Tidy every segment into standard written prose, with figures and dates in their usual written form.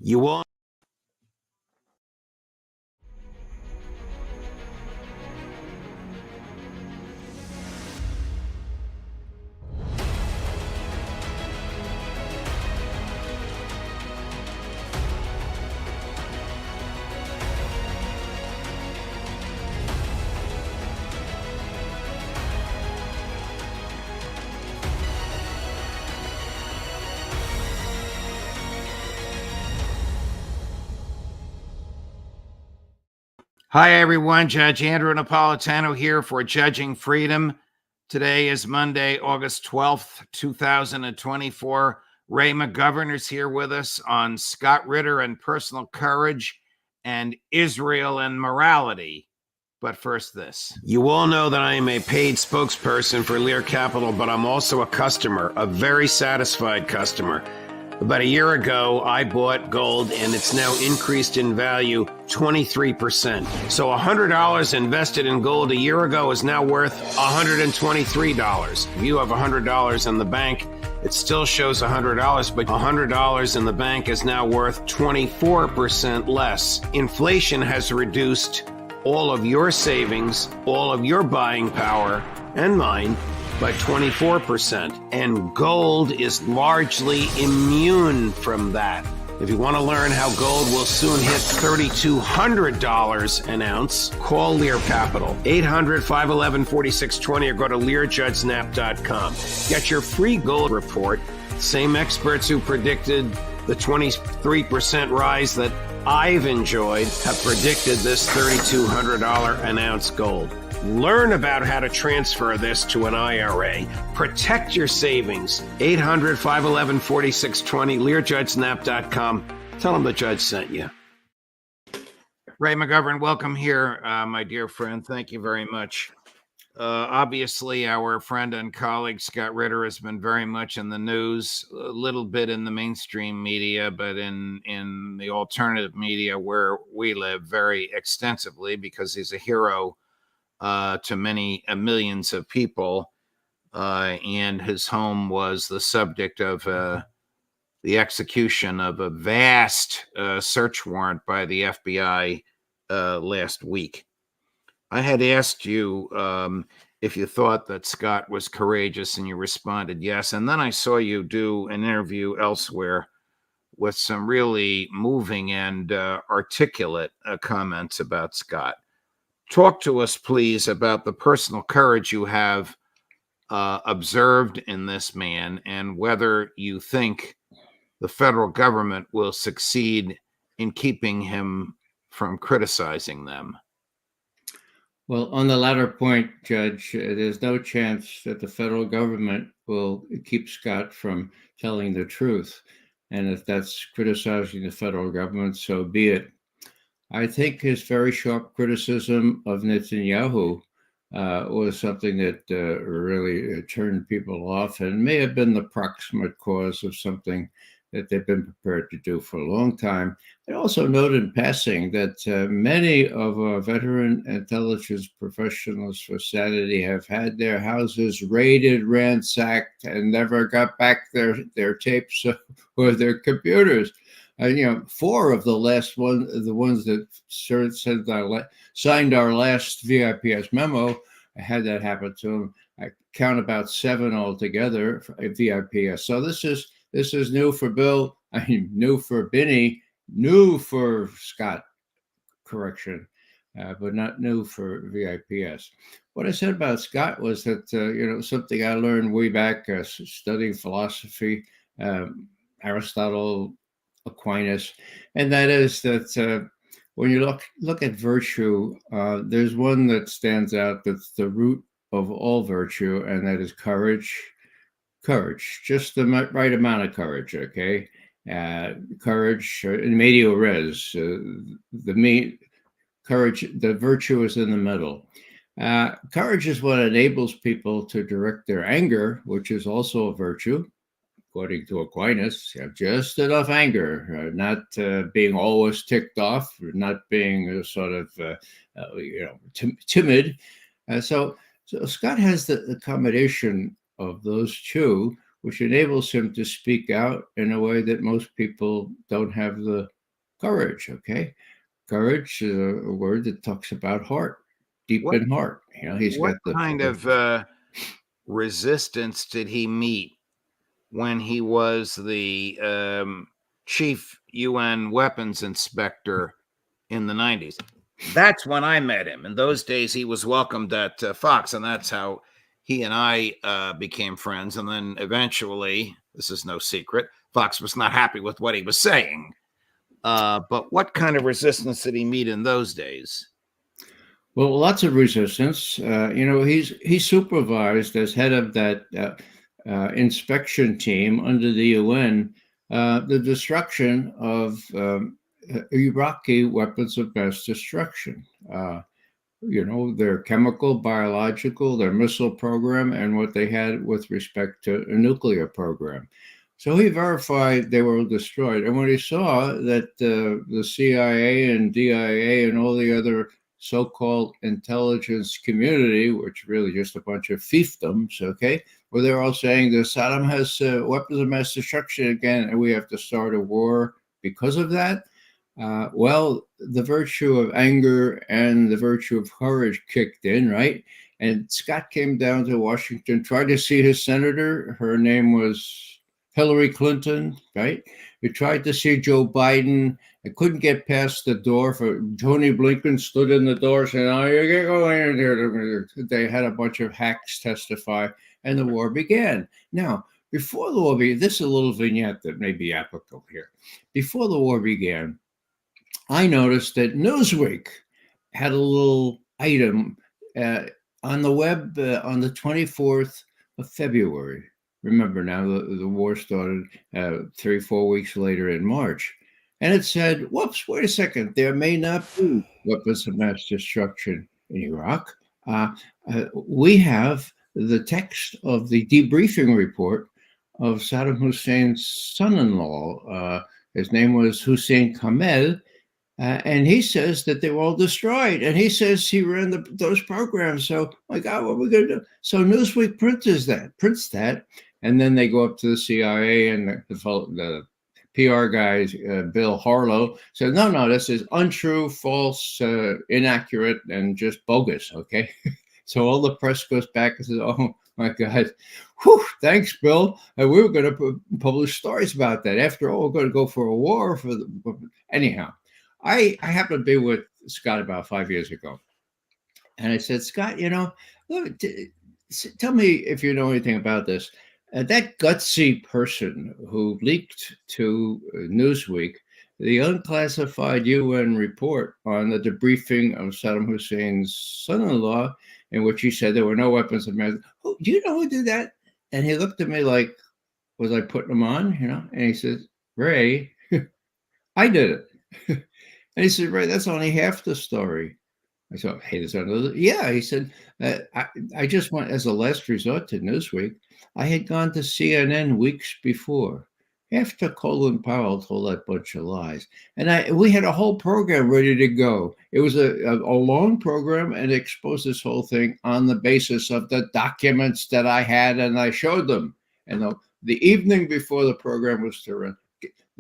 You will. Hi, everyone. Judge Andrew Napolitano here for Judging Freedom. Today is Monday, August 12th, 2024. Ray McGovern is here with us on Scott Ritter and personal courage and Israel and morality. But first, this. You all know that I am a paid spokesperson for Lear Capital, but I'm also a customer, a very satisfied customer. About a year ago, I bought gold, and it's now increased in value 23%. So $100 invested in gold a year ago is now worth $123. If you have $100 in the bank, it still shows $100, but $100 in the bank is now worth 24% less. Inflation has reduced all of your savings, all of your buying power, and mine, by 24%, and gold is largely immune from that. If you want to learn how gold will soon hit $3,200 an ounce, call Lear Capital, 800-511-4620, or go to LearJudgeSnap.com. Get your free gold report. Same experts who predicted the 23% rise that I've enjoyed have predicted this $3,200 an ounce gold. Learn about how to transfer this to an IRA. Protect your savings. 800-511-4620, LearJudgeSnap.com. Tell them the judge sent you. Ray McGovern, welcome here, my dear friend. Thank you very much. Obviously, our friend and colleague Scott Ritter has been very much in the news, a little bit in the mainstream media, but in the alternative media where we live very extensively, because he's a hero to many millions of people, and his home was the subject of the execution of a vast search warrant by the FBI last week. I had asked you if you thought that Scott was courageous, and you responded yes. And then I saw you do an interview elsewhere with some really moving and articulate comments about Scott. Talk to us, please, about the personal courage you have observed in this man, and whether you think the federal government will succeed in keeping him from criticizing them. Well, on the latter point, Judge, there's no chance that the federal government will keep Scott from telling the truth. And if that's criticizing the federal government, so be it. I think his very sharp criticism of Netanyahu was something that really turned people off, and may have been the proximate cause of something that they've been prepared to do for a long time. I also note in passing that many of our veteran intelligence professionals for sanity have had their houses raided, ransacked, and never got back their tapes or their computers. Four of the last one, the ones that signed our last VIPS memo, I had that happen to them. I count about 7 altogether at VIPS. So this is new for Bill. I mean, new for Binny, new for Scott, correction, but not new for VIPS. What I said about Scott was that, something I learned way back studying philosophy, Aristotle, Aquinas, and that is that when you look at virtue, there's one that stands out that's the root of all virtue, and that is courage. Courage, just the right amount of courage, okay? Courage, in medio res, courage, the virtue is in the middle. Courage is what enables people to direct their anger, which is also a virtue. According to Aquinas, have just enough anger, not being always ticked off, not being sort of, timid. So Scott has the combination of those two, which enables him to speak out in a way that most people don't have the courage. Okay, courage is a word that talks about heart, deep What in heart. He's what got the kind of resistance did he meet when he was the chief UN weapons inspector in the 90s? That's when I met him. In those days, he was welcomed at Fox, and that's how he and I became friends. And then eventually, this is no secret, Fox was not happy with what he was saying. But what kind of resistance did he meet in those days? Well, lots of resistance. He supervised as head of that inspection team under the UN the destruction of Iraqi weapons of mass destruction. Their chemical, biological, their missile program, and what they had with respect to a nuclear program. So he verified they were destroyed. And when he saw that the CIA and DIA and all the other so-called intelligence community, which really just a bunch of fiefdoms, okay, where they're all saying that Saddam has weapons of mass destruction again, and we have to start a war because of that. Well, the virtue of anger and the virtue of courage kicked in, right? And Scott came down to Washington, tried to see his senator. Her name was Hillary Clinton, right? He tried to see Joe Biden. I couldn't get past the door. For Tony Blinken stood in the door saying, "Oh, you can't go in there." They had a bunch of hacks testify, and the war began. Now, before the war began, this is a little vignette that may be applicable here. Before the war began, I noticed that Newsweek had a little item on the web on the 24th of February. Remember now, the war started 3-4 weeks later in March. And it said, whoops, wait a second, there may not be weapons of mass destruction in Iraq. We have the text of the debriefing report of Saddam Hussein's son-in-law. His name was Hussein Kamel. And he says that they were all destroyed. And he says he ran those programs. So, my God, what are we going to do? So Newsweek prints that. And then they go up to the CIA and the PR guys, Bill Harlow, said, no, this is untrue, false, inaccurate, and just bogus, okay? So all the press goes back and says, oh, my God, whew, thanks, Bill. And we were going to publish stories about that. After all, we're going to go for a war. Anyhow. I happened to be with Scott about 5 years ago. And I said, Scott, look, tell me if you know anything about this. That gutsy person who leaked to Newsweek the unclassified UN report on the debriefing of Saddam Hussein's son-in-law, in which he said there were no weapons of mass. Oh, do you know who did that? And he looked at me like, was I putting him on? And he says, Ray, I did it. And he said, Ray, that's only half the story. I thought, hey, there's another. Yeah, he said, I just went as a last resort to Newsweek. I had gone to CNN weeks before, after Colin Powell told that bunch of lies. And we had a whole program ready to go. It was a long program and exposed this whole thing on the basis of the documents that I had, and I showed them. And the evening before the program was to run,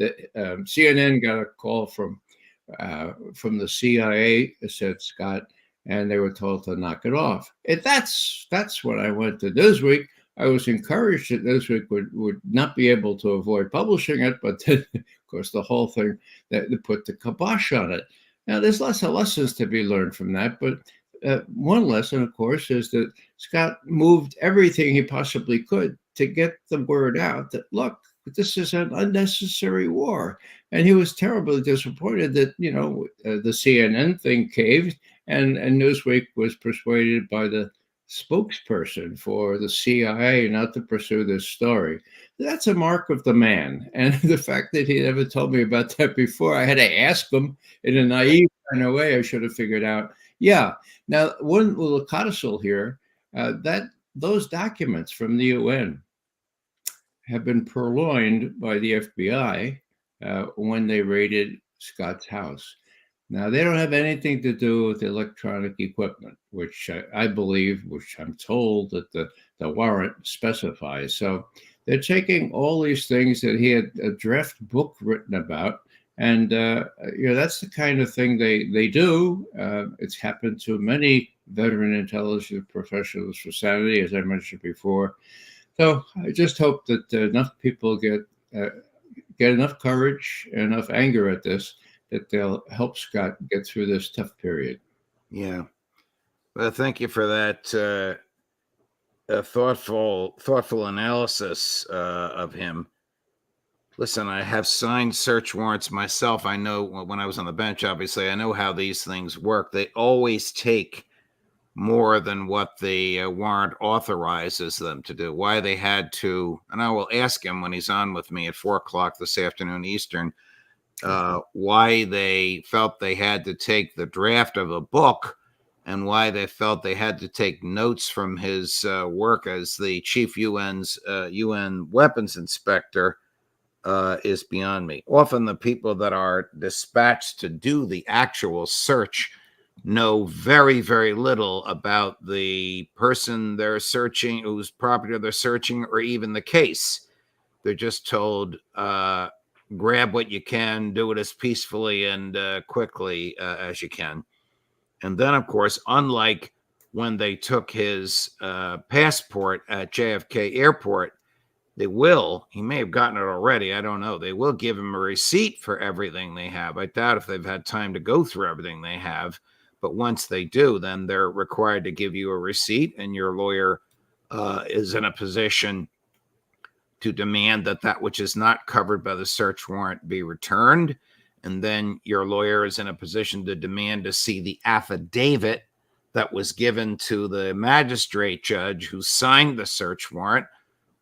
CNN got a call from the CIA, said Scott, and they were told to knock it off. That's when I went to Newsweek. I was encouraged that Newsweek would not be able to avoid publishing it, but then, of course, the whole thing that they put the kibosh on it. Now, there's lots of lessons to be learned from that, but one lesson, of course, is that Scott moved everything he possibly could to get the word out that, look, this is an unnecessary war. And he was terribly disappointed that, the CNN thing caved and Newsweek was persuaded by the spokesperson for the CIA not to pursue this story. That's a mark of the man. And the fact that he never told me about that before, I had to ask him in a naive kind of way. I should have figured out. Yeah. Now, one little codicil here, that those documents from the UN have been purloined by the FBI when they raided Scott's house. Now, they don't have anything to do with electronic equipment, which I believe, which I'm told that the warrant specifies. So they're taking all these things that he had a draft book written about And that's the kind of thing they do. It's happened to many veteran intelligence professionals for sanity, as I mentioned before. So I just hope that enough people get enough courage, enough anger at this, that they'll help Scott get through this tough period. Yeah. Well, thank you for that thoughtful analysis of him. Listen, I have signed search warrants myself. I know when I was on the bench, obviously, I know how these things work. They always take more than what the warrant authorizes them to do. Why they had to, and I will ask him when he's on with me at 4:00 this afternoon Eastern, why they felt they had to take the draft of a book and why they felt they had to take notes from his work as the chief UN weapons inspector is beyond me. Often the people that are dispatched to do the actual search know very, very little about the person they're searching, whose property they're searching, or even the case. They're just told, grab what you can, do it as peacefully and quickly as you can. And then, of course, unlike when they took his passport at JFK Airport, he may have gotten it already, I don't know. They will give him a receipt for everything they have. I doubt if they've had time to go through everything they have. But once they do, then they're required to give you a receipt, and your lawyer is in a position to demand that which is not covered by the search warrant be returned. And then your lawyer is in a position to demand to see the affidavit that was given to the magistrate judge who signed the search warrant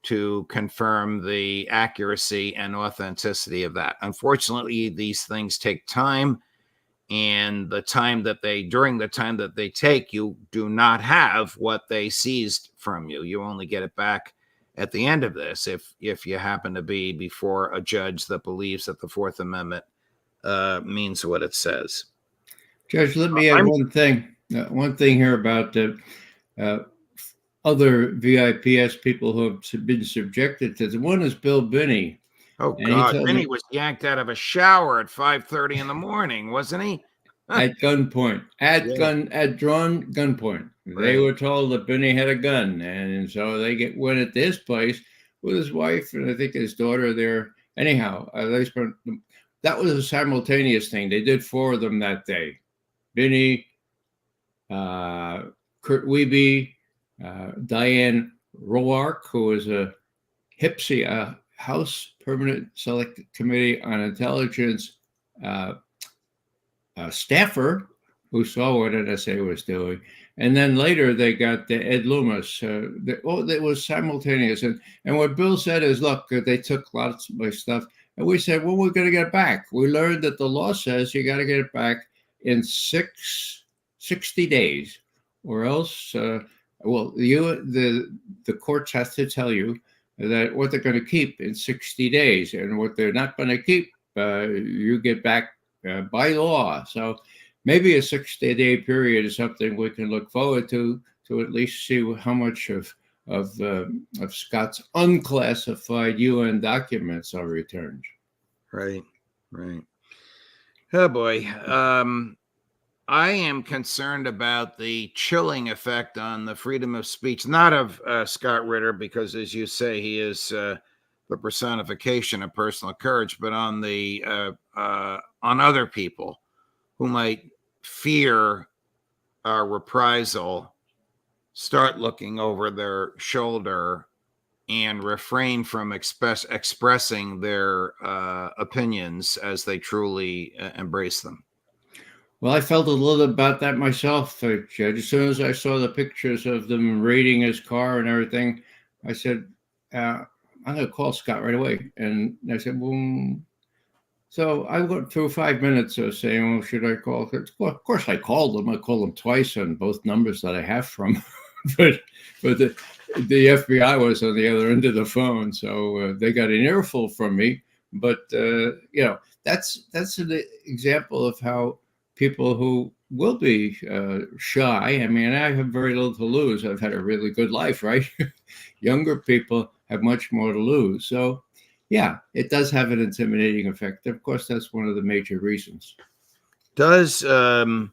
to confirm the accuracy and authenticity of that. Unfortunately, these things take time, and during the time that they take, you do not have what they seized from you. You only get it back at the end of this if you happen to be before a judge that believes that the Fourth Amendment means what it says. Judge, let me add one thing here about the other VIPS people who have been subjected to this. One is Bill Binney. Oh, God. Binney was yanked out of a shower at 5:30 in the morning, wasn't he? At gunpoint, at drawn gunpoint. Right. They were told that Binney had a gun, and so they went at this place with his wife and I think his daughter there. Anyhow, that was a simultaneous thing. They did 4 of them that day. Binney, Kurt Wiebe, Diane Roark, who was a HPSI, House Permanent Select Committee on Intelligence staffer, who saw what NSA was doing. And then later they got Ed Loomis. It was simultaneous. And what Bill said is, look, they took lots of my stuff. And we said, well, we're going to get it back. We learned that the law says you got to get it back in 60 days, or else, the courts have to tell you that what they're going to keep in 60 days, and what they're not going to keep, you get back by law. So maybe a 60-day period is something we can look forward to at least see how much of Scott's unclassified UN documents are returned. Right. Oh boy. I am concerned about the chilling effect on the freedom of speech, not of Scott Ritter, because as you say, he is the personification of personal courage, but on on other people who might fear reprisal, start looking over their shoulder and refrain from expressing their opinions as they truly embrace them. Well, I felt a little about that myself, Judge. As soon as I saw the pictures of them raiding his car and everything, I said, I'm going to call Scott right away. And I said, well, so I went through 5 minutes of saying, well, should I call? Well, of course, I called him. I called him twice on both numbers that I have from but the FBI was on the other end of the phone. So they got an earful from me. But, that's an example of how people who will be shy. I mean, I have very little to lose. I've had a really good life, right? Younger people have much more to lose. So yeah, it does have an intimidating effect. Of course, that's one of the major reasons. Does I'm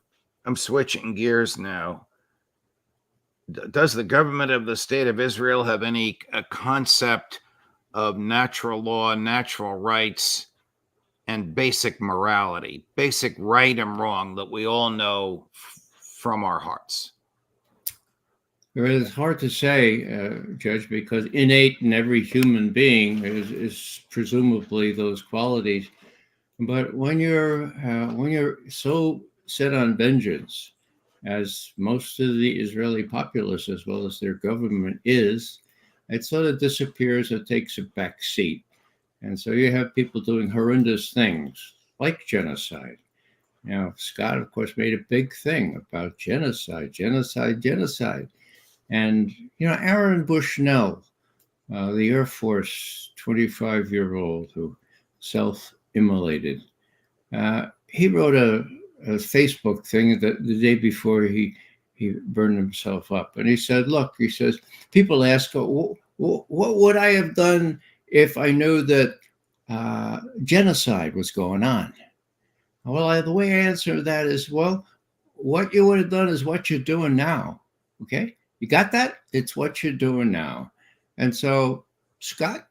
switching gears now. Does the government of the state of Israel have any concept of natural law, natural rights, and basic morality, basic right and wrong that we all know from our hearts? It's hard to say, Judge, because innate in every human being is presumably those qualities. But when you're so set on vengeance, as most of the Israeli populace, as well as their government, is, it sort of disappears or takes a back seat. And so you have people doing horrendous things like genocide. Now, Scott, of course, made a big thing about genocide. And, Aaron Bushnell, the Air Force 25-year-old who self-immolated, he wrote a Facebook thing the day before he burned himself up. And he said, look, he says, people ask, what would I have done if I knew that genocide was going on? Well, the way I answer that is, well, what you would have done is what you're doing now. Okay? You got that? It's what you're doing now. And so Scott,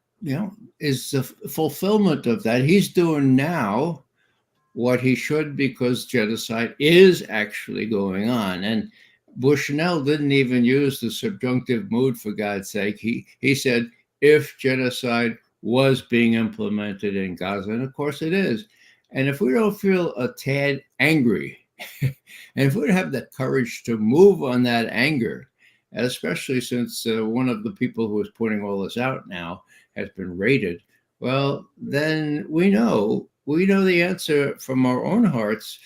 is the fulfillment of that. He's doing now what he should, because genocide is actually going on. And Bushnell didn't even use the subjunctive mood, for God's sake. He said, if genocide was being implemented in Gaza, and of course it is. And if we don't feel a tad angry, and if we don't have the courage to move on that anger, especially since one of the people who is putting all this out now has been raided, well, then we know the answer from our own hearts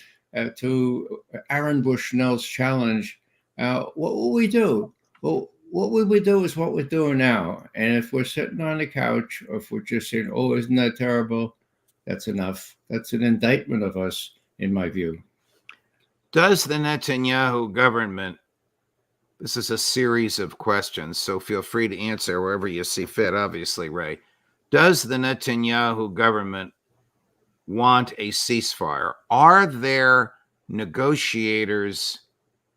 to Aaron Bushnell's challenge. What will we do? Well, what would we do is what we're doing now. And if we're sitting on the couch, or if we're just saying, oh, isn't that terrible? That's enough. That's an indictment of us, in my view. Does the Netanyahu government, this is a series of questions, so feel free to answer wherever you see fit, obviously, Ray. Does the Netanyahu government want a ceasefire? Are their negotiators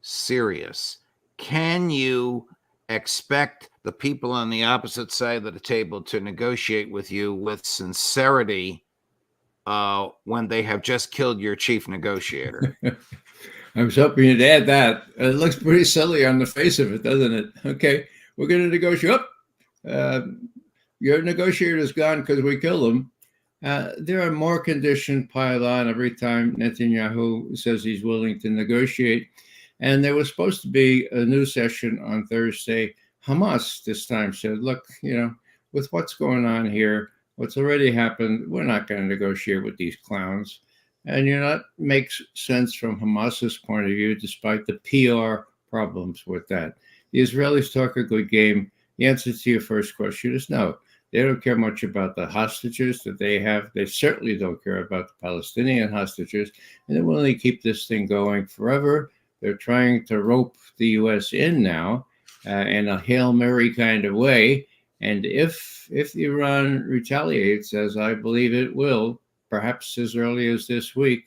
serious? Can you expect the people on the opposite side of the table to negotiate with you with sincerity when they have just killed your chief negotiator? I was hoping you'd add that. It looks pretty silly on the face of it, doesn't it? Okay, we're going to negotiate. Your negotiator's gone because we killed him. There are more conditions piled on every time Netanyahu says he's willing to negotiate. And there was supposed to be a new session on Thursday. Hamas this time said, look, with what's going on here, what's already happened, we're not going to negotiate with these clowns. And that makes sense from Hamas's point of view, despite the PR problems with that. The Israelis talk a good game. The answer to your first question is no. They don't care much about the hostages that they have. They certainly don't care about the Palestinian hostages. And they're willing to keep this thing going forever. They're trying to rope the U.S. in now in a Hail Mary kind of way. And if Iran retaliates, as I believe it will, perhaps as early as this week,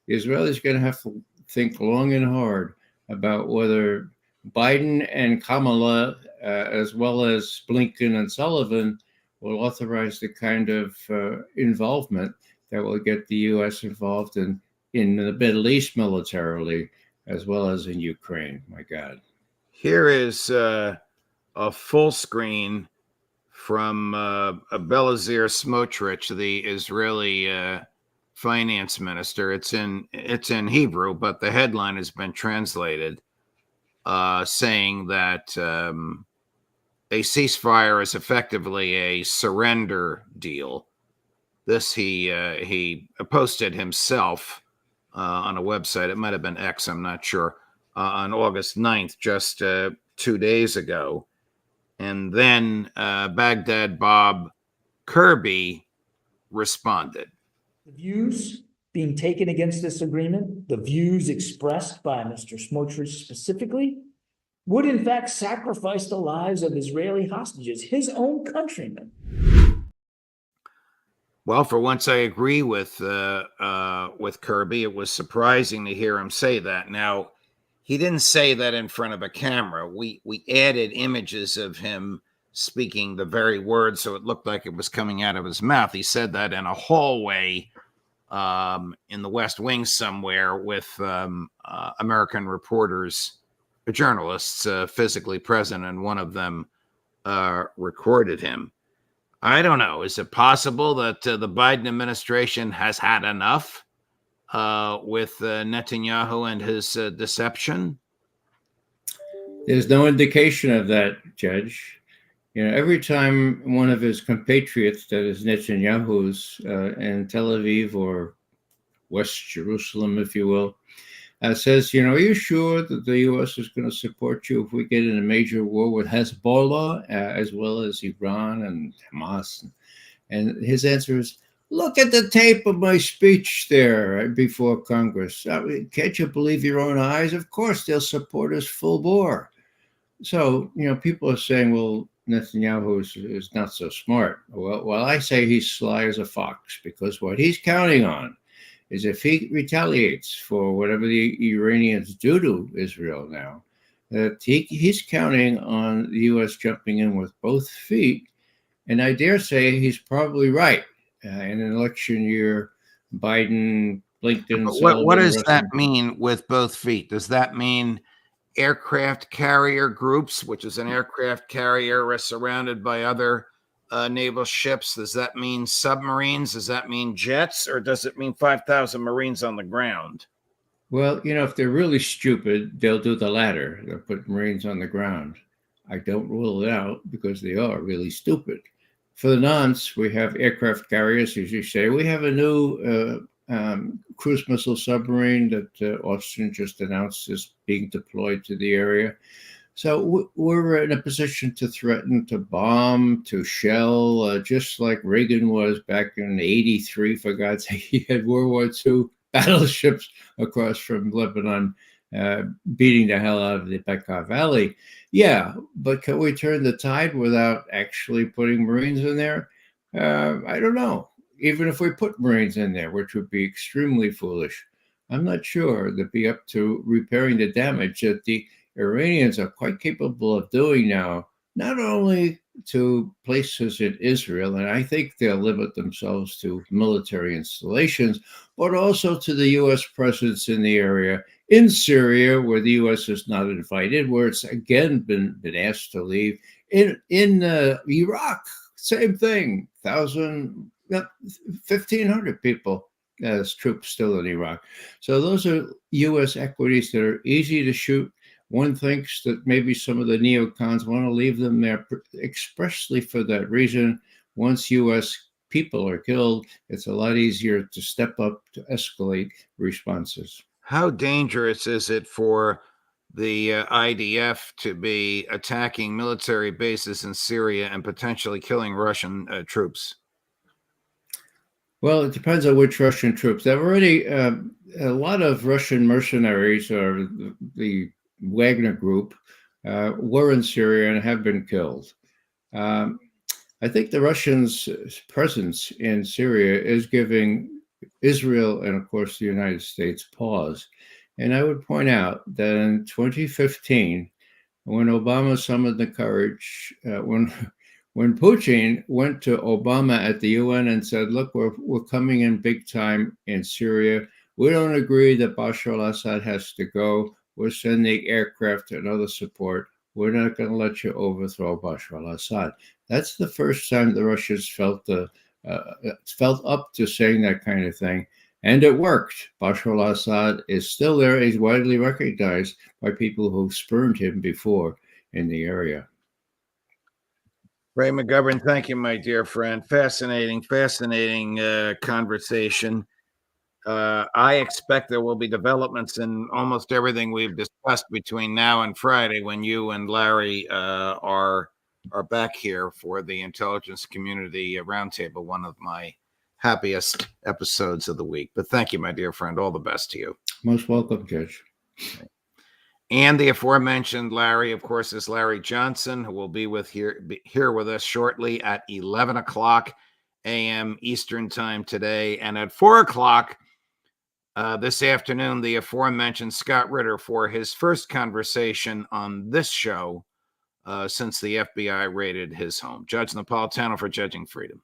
the Israelis are going to have to think long and hard about whether Biden and Kamala, as well as Blinken and Sullivan, will authorize the kind of involvement that will get the U.S. involved in the Middle East militarily, as well as in Ukraine. My God. Here is a full screen from Belazir Smotrich, the Israeli finance minister. It's in Hebrew, but the headline has been translated, saying that a ceasefire is effectively a surrender deal. This he posted himself on a website. It might have been X, I'm not sure, on August 9th, just 2 days ago. And then Baghdad Bob Kirby responded. The views being taken against this agreement, the views expressed by Mr. Smotrich specifically, would in fact sacrifice the lives of Israeli hostages, his own countrymen. Well, for once, I agree with Kirby. It was surprising to hear him say that. Now, he didn't say that in front of a camera. We added images of him speaking the very words, so it looked like it was coming out of his mouth. He said that in a hallway in the West Wing somewhere with American reporters, journalists physically present, and one of them recorded him. I don't know. Is it possible that the Biden administration has had enough with Netanyahu and his deception? There's no indication of that, Judge. Every time one of his compatriots, that is Netanyahu's, in Tel Aviv or West Jerusalem, if you will, says, are you sure that the U.S. is going to support you if we get in a major war with Hezbollah, as well as Iran and Hamas? And his answer is, look at the tape of my speech there before Congress. Can't you believe your own eyes? Of course, they'll support us full bore. So, people are saying, well, Netanyahu is not so smart. Well, I say he's sly as a fox, because what he's counting on is if he retaliates for whatever the Iranians do to Israel now, that he's counting on the U.S. jumping in with both feet. And I dare say he's probably right. In an election year, Biden, Blinken, What does that mean with both feet? Does that mean aircraft carrier groups, which is an aircraft carrier surrounded by other naval ships? Does that mean submarines? Does that mean jets? Or does it mean 5,000 Marines on the ground? Well, if they're really stupid, they'll do the latter. They'll put Marines on the ground. I don't rule it out, because they are really stupid. For the nonce, we have aircraft carriers, as you say. We have a new cruise missile submarine that Austin just announced is being deployed to the area. So we're in a position to threaten, to bomb, to shell, just like Reagan was back in '83. For God's sake, he had World War II battleships across from Lebanon, beating the hell out of the Bekaa Valley. Yeah, but can we turn the tide without actually putting Marines in there? I don't know. Even if we put Marines in there, which would be extremely foolish, I'm not sure they'd be up to repairing the damage that the Iranians are quite capable of doing now, not only to places in Israel, and I think they'll limit themselves to military installations, but also to the U.S. presence in the area, in Syria, where the U.S. is not invited, where it's again been asked to leave, in Iraq, same thing, 1,500 people as troops still in Iraq. So those are U.S. equities that are easy to shoot. One thinks that maybe some of the neocons want to leave them there expressly for that reason. Once U.S. people are killed, it's a lot easier to step up to escalate responses. How dangerous is it for the IDF to be attacking military bases in Syria and potentially killing Russian troops? Well, it depends on which Russian troops. There have already a lot of Russian mercenaries, or the Wagner group, were in Syria and have been killed. I think the Russians' presence in Syria is giving Israel and, of course, the United States pause. And I would point out that in 2015, when Obama summoned the courage, when Putin went to Obama at the UN and said, look, we're coming in big time in Syria. We don't agree that Bashar al-Assad has to go. We're sending aircraft and other support. We're not going to let you overthrow Bashar al-Assad. That's the first time the Russians felt up to saying that kind of thing. And it worked. Bashar al-Assad is still there. He's widely recognized by people who spurned him before in the area. Ray McGovern, thank you, my dear friend. Fascinating conversation. I expect there will be developments in almost everything we've discussed between now and Friday, when you and Larry are back here for the Intelligence Community Roundtable, one of my happiest episodes of the week. But thank you, my dear friend. All the best to you. Most welcome, Judge. And the aforementioned Larry, of course, is Larry Johnson, who will be here with us shortly at 11 o'clock. a.m. Eastern time today. And at 4 o'clock this afternoon, the aforementioned Scott Ritter for his first conversation on this show since the FBI raided his home. Judge Napolitano for Judging Freedom.